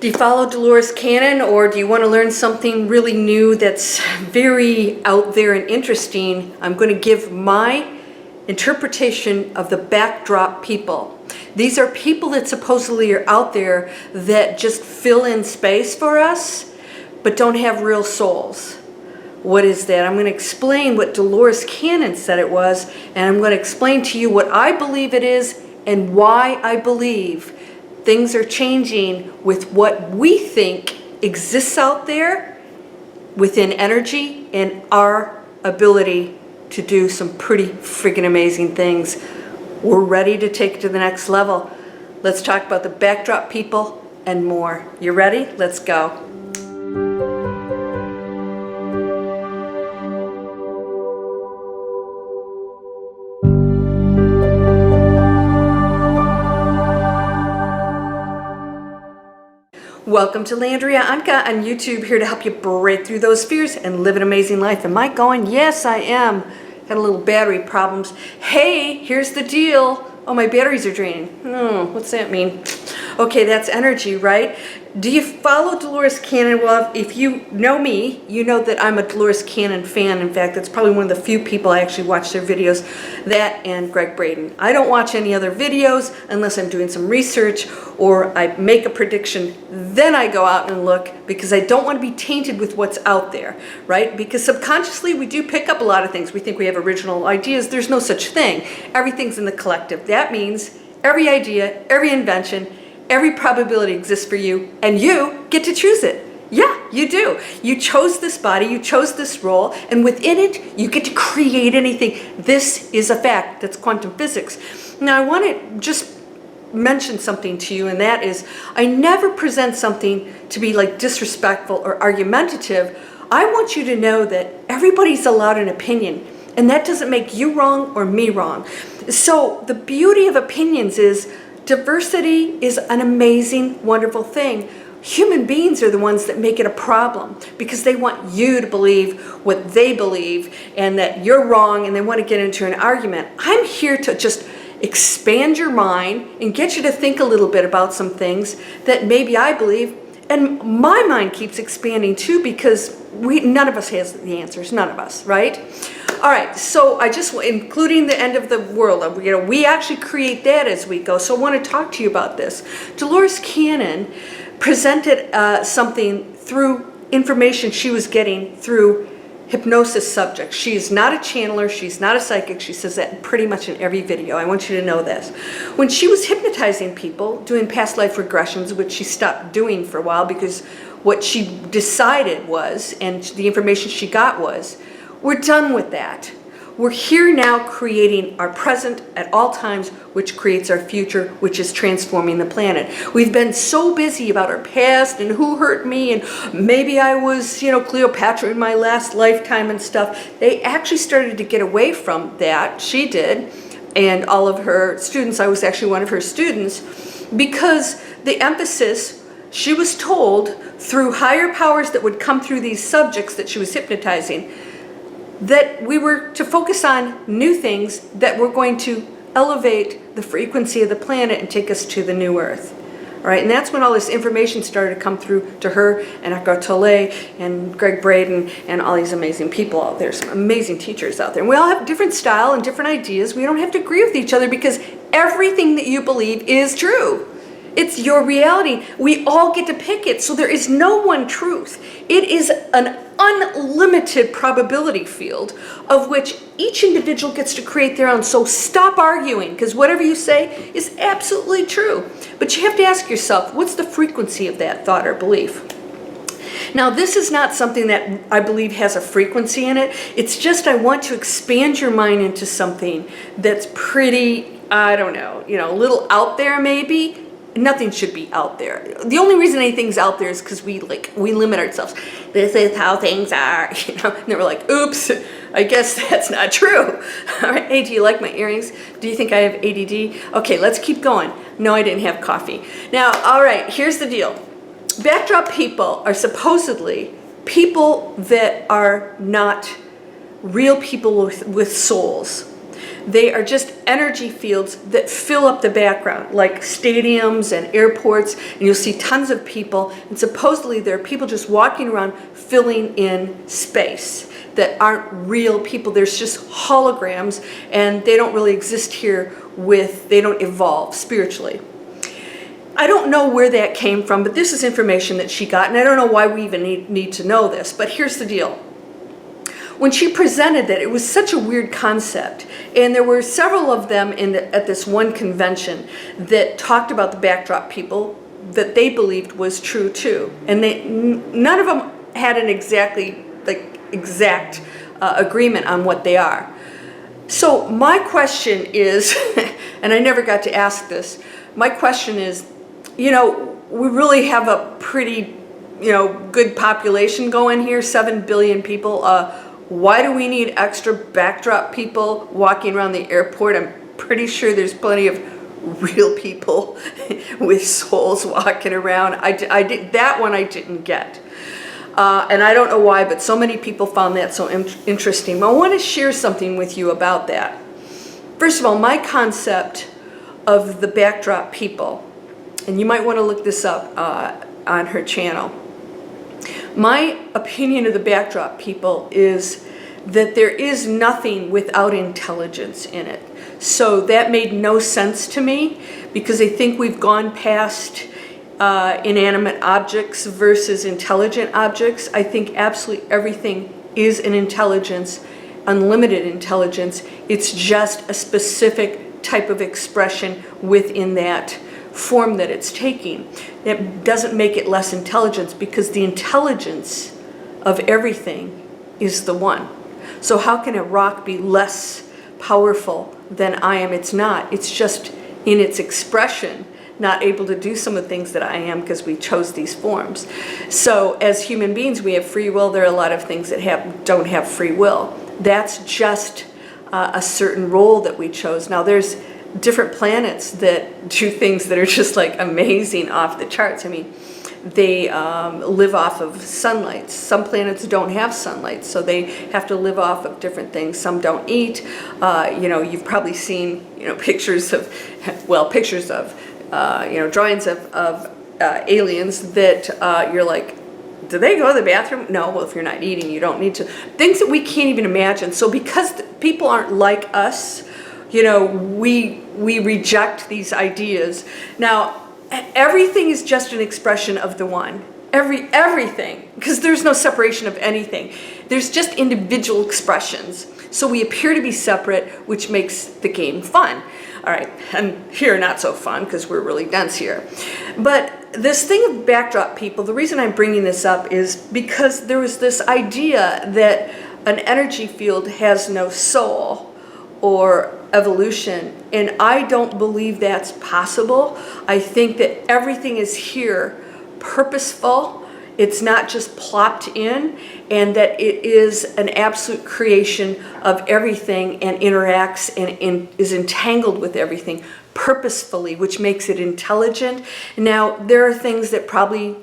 Do you follow Dolores Cannon, or do you want to learn something really new that's very out there and interesting? I'm going to give my interpretation of the backdrop people. These are people that supposedly are out there that just fill in space for us, but don't have real souls. What is that? I'm going to explain what Dolores Cannon said it was, and I'm going to explain to you what I believe it is and why I believe things are changing with what we think exists out there within energy and our ability to do some pretty friggin' amazing things. We're ready to take it to the next level. Let's talk about the backdrop people and more. You ready? Let's go. Welcome to Landria, Onkka on YouTube, here to help you break through those fears and live an amazing life. Am I going? Yes, I am. Got a little battery problems. Hey, here's the deal. Oh, my batteries are draining. What's that mean? Okay, that's energy, right? Do you follow Dolores Cannon? Well, if you know me, you know that I'm a Dolores Cannon fan. In fact, that's probably one of the few people I actually watch their videos, that and Greg Braden. I don't watch any other videos unless I'm doing some research or I make a prediction. Then I go out and look, because I don't want to be tainted with what's out there, right? Because subconsciously we do pick up a lot of things. We think we have original ideas. There's no such thing. Everything's in the collective. That means every idea, every invention, every probability exists for you, and you get to choose it. Yeah, you do. You chose this body, you chose this role, and within it, you get to create anything. This is a fact. That's quantum physics. Now, I want to just mention something to you, and that is, I never present something to be like disrespectful or argumentative. I want you to know that everybody's allowed an opinion, and that doesn't make you wrong or me wrong. So the beauty of opinions is diversity is an amazing, wonderful thing. Human beings are the ones that make it a problem, because they want you to believe what they believe and that you're wrong, and they want to get into an argument. I'm here to just expand your mind and get you to think a little bit about some things that maybe I believe, and my mind keeps expanding too, because none of us has the answers, none of us, right? All right, so I just, including the end of the world, we actually create that as we go. So I want to talk to you about this. Dolores Cannon presented something through information she was getting through hypnosis subjects. She's not a channeler, she's not a psychic. She says that pretty much in every video. I want you to know this. When she was hypnotizing people, doing past life regressions, which she stopped doing for a while because what she decided was, and the information she got was, we're done with that. We're here now creating our present at all times, which creates our future, which is transforming the planet. We've been so busy about our past and who hurt me, and maybe I was, Cleopatra in my last lifetime and stuff. They actually started to get away from that. She did, and all of her students. I was actually one of her students, because the emphasis, she was told through higher powers that would come through these subjects that she was hypnotizing, that we were to focus on new things that were going to elevate the frequency of the planet and take us to the new Earth. All right, and that's when all this information started to come through to her and Eckhart Tolle and Greg Braden and all these amazing people out there, some amazing teachers out there. And we all have different style and different ideas. We don't have to agree with each other, because everything that you believe is true. It's your reality. We all get to pick it, so there is no one truth. It is an unlimited probability field of which each individual gets to create their own. So stop arguing, because whatever you say is absolutely true. But you have to ask yourself, what's the frequency of that thought or belief? Now, this is not something that I believe has a frequency in it. It's just I want to expand your mind into something that's pretty, I don't know, a little out there maybe. Nothing should be out there. The only reason anything's out there is because we limit ourselves. This is how things are, and then we're like, oops, I guess that's not true. All right, hey, do you like my earrings? Do you think I have ADD? Okay, let's keep going. No, I didn't have coffee. Now, all right, here's the deal. Backdrop people are supposedly people that are not real people with souls. They are just energy fields that fill up the background, like stadiums and airports, and you'll see tons of people, and supposedly there are people just walking around filling in space that aren't real people. There's just holograms, and they don't really exist here they don't evolve spiritually. I don't know where that came from, but this is information that she got, and I don't know why we even need to know this, but here's the deal. When she presented that, it was such a weird concept, and there were several of them at this one convention that talked about the backdrop people that they believed was true too, and none of them had an exact agreement on what they are. So my question is, and I never got to ask this, my question is, we really have a pretty, good population going here, 7 billion people. Why do we need extra backdrop people walking around the airport? I'm pretty sure there's plenty of real people with souls walking around. That one I didn't get. And I don't know why, but so many people found that so interesting. I want to share something with you about that. First of all, my concept of the backdrop people, and you might want to look this up on her channel. My opinion of the backdrop people is that there is nothing without intelligence in it. So that made no sense to me, because I think we've gone past inanimate objects versus intelligent objects. I think absolutely everything is an intelligence, unlimited intelligence. It's just a specific type of expression within that form that it's taking. It doesn't make it less intelligence, because the intelligence of everything is the one. So how can a rock be less powerful than I am? It's not. It's just in its expression not able to do some of the things that I am, because we chose these forms. So as human beings, we have free will. There are a lot of things that don't have free will. That's just a certain role that we chose. Now there's different planets that do things that are just like amazing, off the charts. I mean, they live off of sunlight. Some planets don't have sunlight, so they have to live off of different things. Some don't eat. You've probably seen pictures of drawings of aliens that you're like, do they go to the bathroom? No. Well, if you're not eating, you don't need to. Things that we can't even imagine. So because people aren't like us, we reject these ideas. Now, everything is just an expression of the one. Everything, because there's no separation of anything. There's just individual expressions. So we appear to be separate, which makes the game fun. All right, and here not so fun, because we're really dense here. But this thing of backdrop people, the reason I'm bringing this up is because there was this idea that an energy field has no soul or evolution, and I don't believe that's possible. I think that everything is here purposeful. It's not just plopped in, and that it is an absolute creation of everything and interacts and is entangled with everything purposefully, which makes it intelligent. Now, there are things that probably,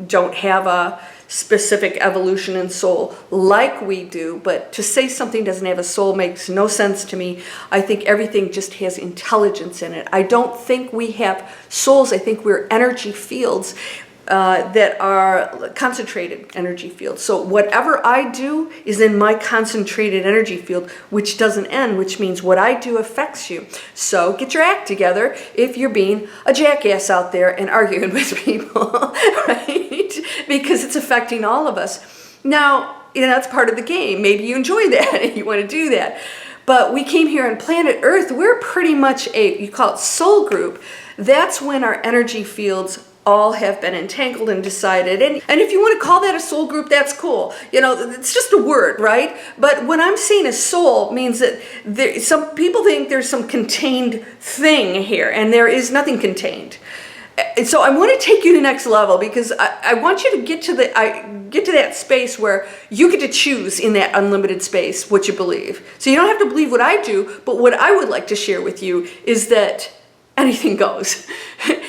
don't have a specific evolution and soul like we do, but to say something doesn't have a soul makes no sense to me. I think everything just has intelligence in it. I don't think we have souls. I think we're energy fields that are concentrated energy fields. So whatever I do is in my concentrated energy field, which doesn't end, which means what I do affects you. So get your act together if you're being a jackass out there and arguing with people, right? Because it's affecting all of us. Now, that's part of the game. Maybe you enjoy that and you want to do that. But we came here on planet Earth. We're pretty much you call it soul group. That's when our energy fields all have been entangled and decided. And if you want to call that a soul group, that's cool. It's just a word, right? But when I'm saying a soul means that some people think there's some contained thing here, and there is nothing contained. So I want to take you to the next level, because I want you to get to that space where you get to choose in that unlimited space what you believe. So you don't have to believe what I do, but what I would like to share with you is that anything goes.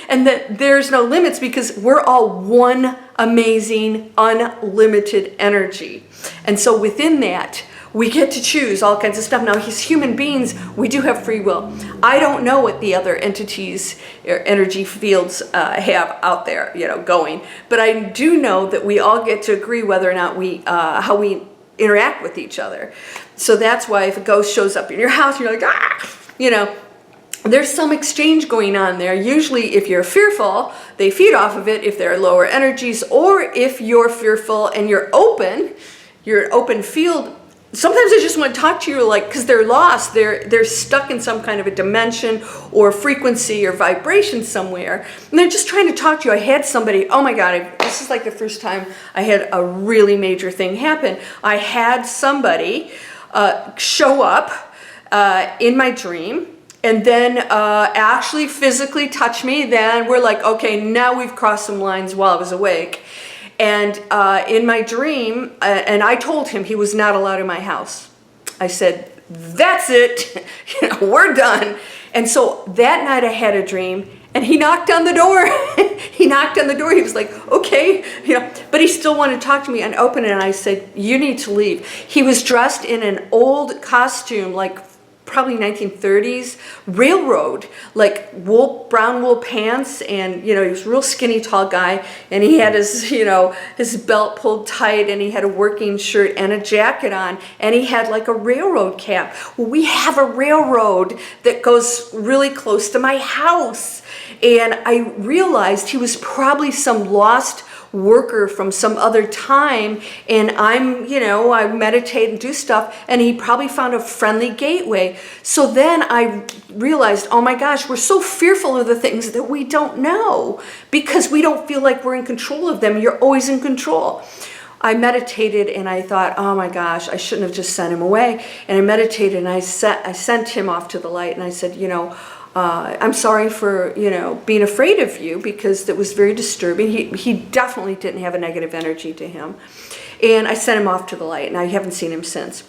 And that there's no limits, because we're all one amazing, unlimited energy. And so within that, We get to choose all kinds of stuff. Now, as human beings, we do have free will. I don't know what the other entities or energy fields have out there, going. But I do know that we all get to agree whether or not how we interact with each other. So that's why if a ghost shows up in your house, you're like, there's some exchange going on there. Usually if you're fearful, they feed off of it if they're lower energies, or if you're fearful and you're an open field. Sometimes they just want to talk to you, because they're lost. They're stuck in some kind of a dimension or frequency or vibration somewhere, and they're just trying to talk to you. I had somebody, oh my God, this is like the first time I had a really major thing happen. I had somebody show up in my dream, and then actually physically touch me. Then we're like, okay, now we've crossed some lines while I was awake. And in my dream, and I told him he was not allowed in my house. I said, that's it, we're done. And so that night I had a dream, and he knocked on the door. He knocked on the door. He was like, okay, but he still wanted to talk to me, and opened it, and I said, you need to leave. He was dressed in an old costume, like probably 1930s, railroad, like brown wool pants, and he was a real skinny, tall guy, and he had his belt pulled tight, and he had a working shirt and a jacket on, and he had like a railroad cap. Well, we have a railroad that goes really close to my house, and I realized he was probably some lost worker from some other time, and I meditate and do stuff, and he probably found a friendly gateway. So then I realized, oh my gosh, we're so fearful of the things that we don't know because we don't feel like we're in control of them. You're always in control. I meditated, and I thought, oh my gosh, I shouldn't have just sent him away. And I meditated, and I sent him off to the light, and I said, I'm sorry for, being afraid of you, because that was very disturbing. He definitely didn't have a negative energy to him. And I sent him off to the light, and I haven't seen him since.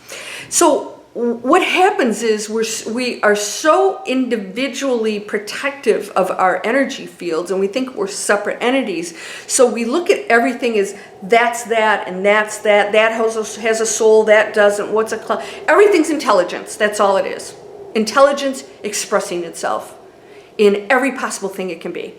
So what happens is we are so individually protective of our energy fields, and we think we're separate entities. So we look at everything as that's that, and that's that. That has a soul, that doesn't. What's a cloud? Everything's intelligence. That's all it is. Intelligence expressing itself in every possible thing it can be.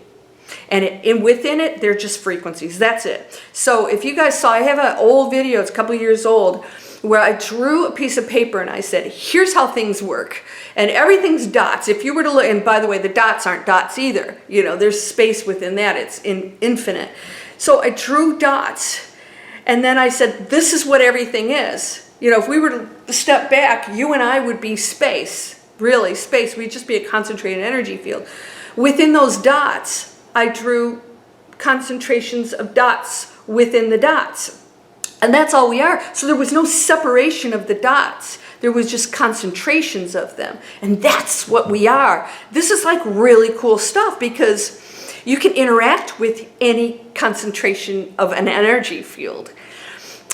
And within it, they're just frequencies. That's it. So if you guys saw, I have an old video, it's a couple of years old, where I drew a piece of paper and I said, here's how things work. And everything's dots. If you were to look, and by the way, the dots aren't dots either. There's space within that. It's infinite. So I drew dots. And then I said, this is what everything is. If we were to step back, you and I would be space. Really, space. We'd just be a concentrated energy field. Within those dots, I drew concentrations of dots within the dots. And that's all we are. So there was no separation of the dots. There was just concentrations of them. And that's what we are. This is like really cool stuff, because you can interact with any concentration of an energy field.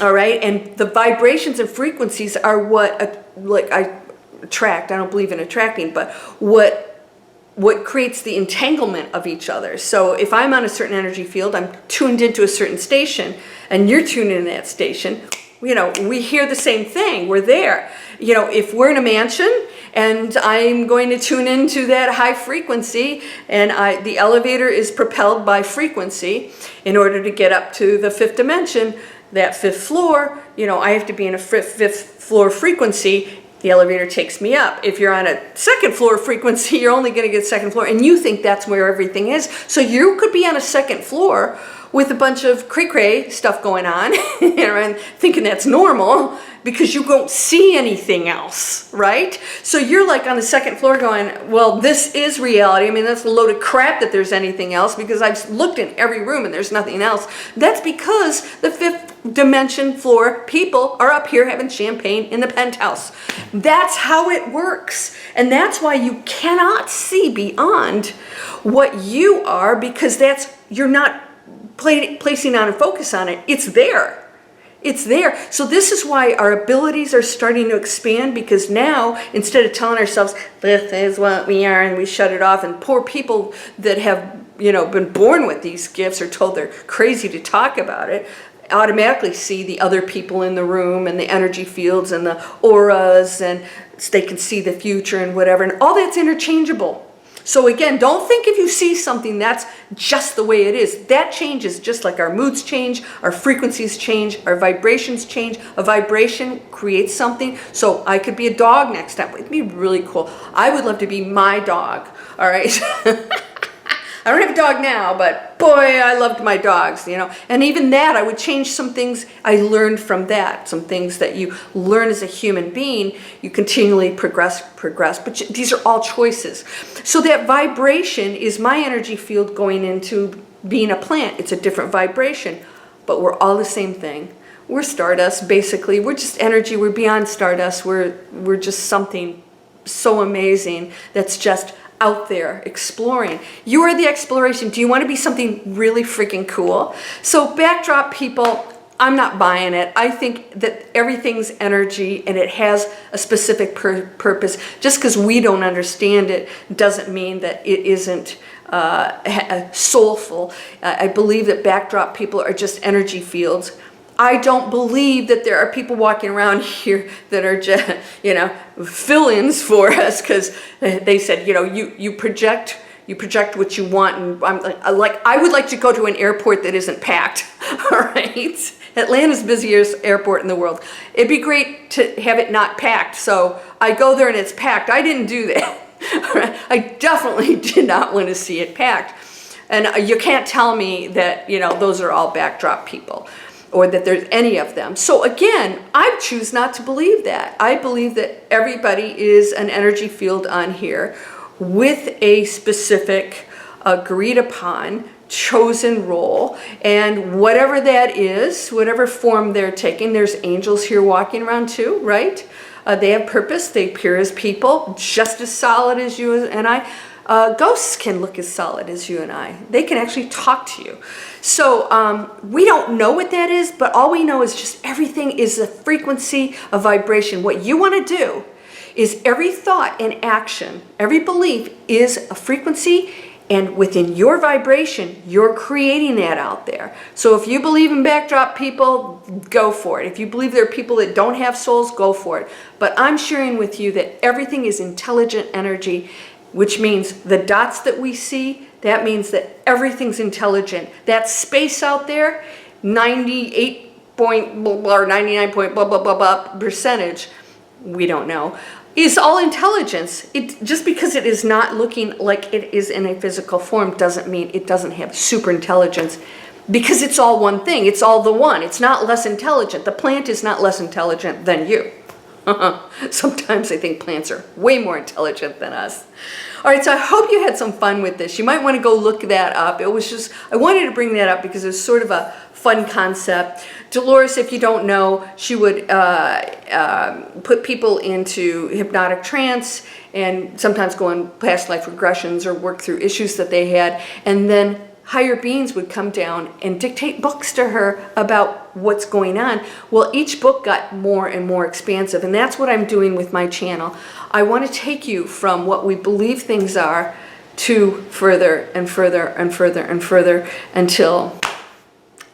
All right? And the vibrations and frequencies are what I attract. I don't believe in attracting, but what creates the entanglement of each other. So if I'm on a certain energy field, I'm tuned into a certain station, and you're tuned into that station, we hear the same thing. We're there. If we're in a mansion and I'm going to tune into that high frequency, and the elevator is propelled by frequency in order to get up to the fifth dimension, that fifth floor, I have to be in a fifth floor frequency. The elevator takes me up. If you're on a second floor frequency, you're only going to get second floor, and you think that's where everything is. So you could be on a second floor with a bunch of cray-cray stuff going on and thinking that's normal because you don't see anything else, right? So you're like on the second floor going, well, this is reality. I mean, that's a load of crap that there's anything else, because I've looked in every room and there's nothing else. That's because the fifth dimension floor people are up here having champagne in the penthouse. That's how it works. And that's why you cannot see beyond what you are, because you're not placing on and focus on it. It's there. It's there. So this is why our abilities are starting to expand, because now, instead of telling ourselves, this is what we are, and we shut it off, and poor people that have, been born with these gifts are told they're crazy to talk about it. automatically see the other people in the room and the energy fields and the auras, and they can see the future and whatever, and all that's interchangeable. So again, don't think if you see something that's just the way it is. That changes just like our moods change, our frequencies change, our vibrations change. A vibration creates something. So I could be a dog next time. It'd be really cool. I would love to be my dog, all right? I don't have a dog now, but boy, I loved my dogs, you know. And even that, I would change some things I learned from that. Some things that you learn as a human being, you continually progress. But these are all choices. So that vibration is my energy field going into being a plant. It's a different vibration, but we're all the same thing. We're stardust, basically. We're just energy. We're beyond stardust. We're just something so amazing that's just out there exploring. You are the exploration. Do you want to be something really freaking cool? So backdrop people, I'm not buying it. I think that everything's energy and it has a specific purpose. Just because we don't understand it doesn't mean that it isn't soulful. I believe that backdrop people are just energy fields. I don't believe that there are people walking around here that are just, you know, fill-ins for us, because they said, you know, you project what you want, and I'm like, I would like to go to an airport that isn't packed. All right, Atlanta's busiest airport in the world. It'd be great to have it not packed. So I go there and it's packed. I didn't do that. All right? I definitely did not want to see it packed, and you can't tell me that, you know, those are all backdrop people, or that there's any of them. So again, I choose not to believe that. I believe that everybody is an energy field on here with a specific agreed upon chosen role, and whatever that is, whatever form they're taking. There's angels here walking around too, right? They have purpose. They appear as people, just as solid as you and I. Ghosts can look as solid as you and I. They can actually talk to you. So we don't know what that is, but all we know is just everything is a frequency, a vibration. What you want to do is every thought and action, every belief is a frequency, and within your vibration, you're creating that out there. So if you believe in backdrop people, go for it. If you believe there are people that don't have souls, go for it. But I'm sharing with you that everything is intelligent energy, which means the dots that we see, that means that everything's intelligent. That space out there, 98 point blah, blah, or 99 point blah, blah, blah, blah percentage, we don't know, is all intelligence. It, just because it is not looking like it is in a physical form doesn't mean it doesn't have super intelligence, because it's all one thing. It's all the one. It's not less intelligent. The plant is not less intelligent than you. Sometimes I think plants are way more intelligent than us. All right, so I hope you had some fun with this. You might want to go look that up. It was just, I wanted to bring that up because it's sort of a fun concept. Dolores, if you don't know, she would put people into hypnotic trance and sometimes go on past life regressions or work through issues that they had, and then higher beings would come down and dictate books to her about what's going on. Well, each book got more and more expansive, and that's what I'm doing with my channel. I want to take you from what we believe things are to further and further and further and further until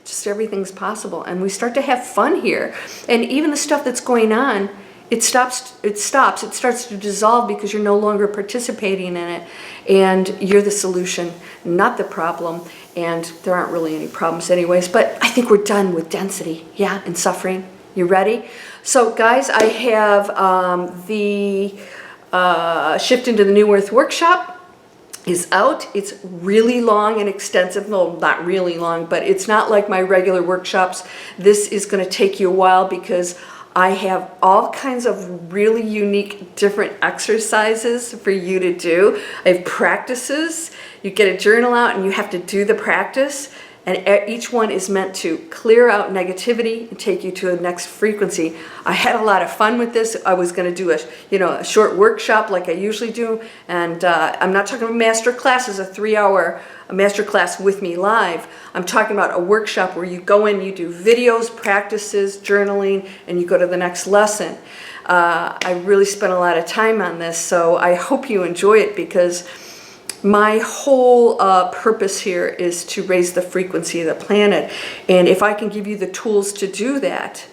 just everything's possible. And we start to have fun here. And even the stuff that's going on, it stops, it starts to dissolve because you're no longer participating in it, and you're the solution, not the problem. And there aren't really any problems anyways, but I think we're done with density, yeah, and suffering. You ready? So guys, I have the Shift into the New Earth workshop is out. It's really long and extensive. Well, not really long, but it's not like my regular workshops. This is going to take you a while because I have all kinds of really unique different exercises for you to do. I have practices. You get a journal out and you have to do the practice, and each one is meant to clear out negativity and take you to a next frequency. I had a lot of fun with this. I was going to do a short workshop like I usually do, and I'm not talking about master classes, a 3-hour master class with me live. I'm talking about a workshop where you go in, you do videos, practices, journaling, and you go to the next lesson. I really spent a lot of time on this, so I hope you enjoy it, because my whole purpose here is to raise the frequency of the planet. And if I can give you the tools to do that,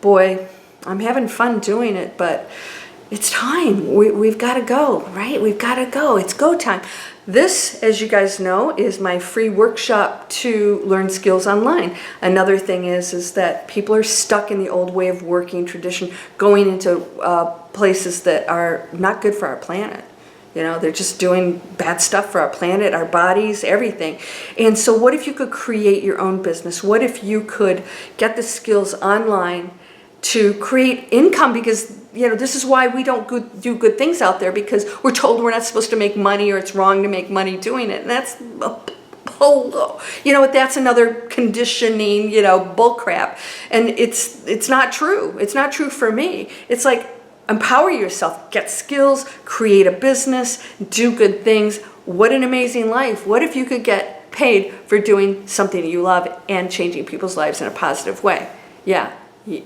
boy, I'm having fun doing it, but it's time. We've got to go, right? We've got to go. It's go time. This, as you guys know, is my free workshop to learn skills online. Another thing is that people are stuck in the old way of working tradition, going into places that are not good for our planet. You know, they're just doing bad stuff for our planet, our bodies, everything. And so what if you could create your own business? What if you could get the skills online to create income? Because, you know, this is why we don't do good things out there, because we're told we're not supposed to make money, or it's wrong to make money doing it. And that's polo. You know, that's another conditioning, you know, bull crap. And it's not true. It's not true for me. It's like, empower yourself, get skills, create a business, do good things. What an amazing life. What if you could get paid for doing something that you love and changing people's lives in a positive way? Yeah.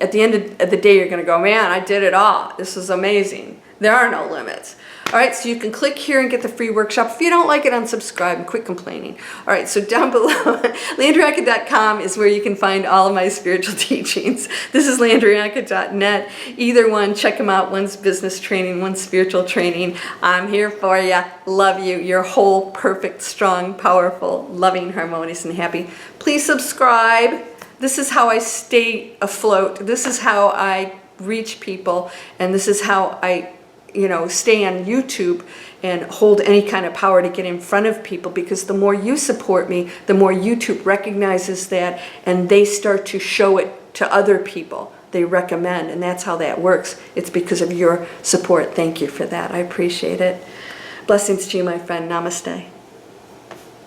At the end of the day, you're going to go, man, I did it all. This is amazing. There are no limits. All right, so you can click here and get the free workshop. If you don't like it, unsubscribe and quit complaining. All right, so down below, landrianka.com is where you can find all of my spiritual teachings. This is landrianka.net. Either one, check them out. One's business training, one's spiritual training. I'm here for you. Love you. You're whole, perfect, strong, powerful, loving, harmonious, and happy. Please subscribe. This is how I stay afloat. This is how I reach people, and this is how I, you know, stay on YouTube and hold any kind of power to get in front of people, because the more you support me, the more YouTube recognizes that, and they start to show it to other people. They recommend, and that's how that works. It's because of your support. Thank you for that. I appreciate it. Blessings to you, my friend. Namaste.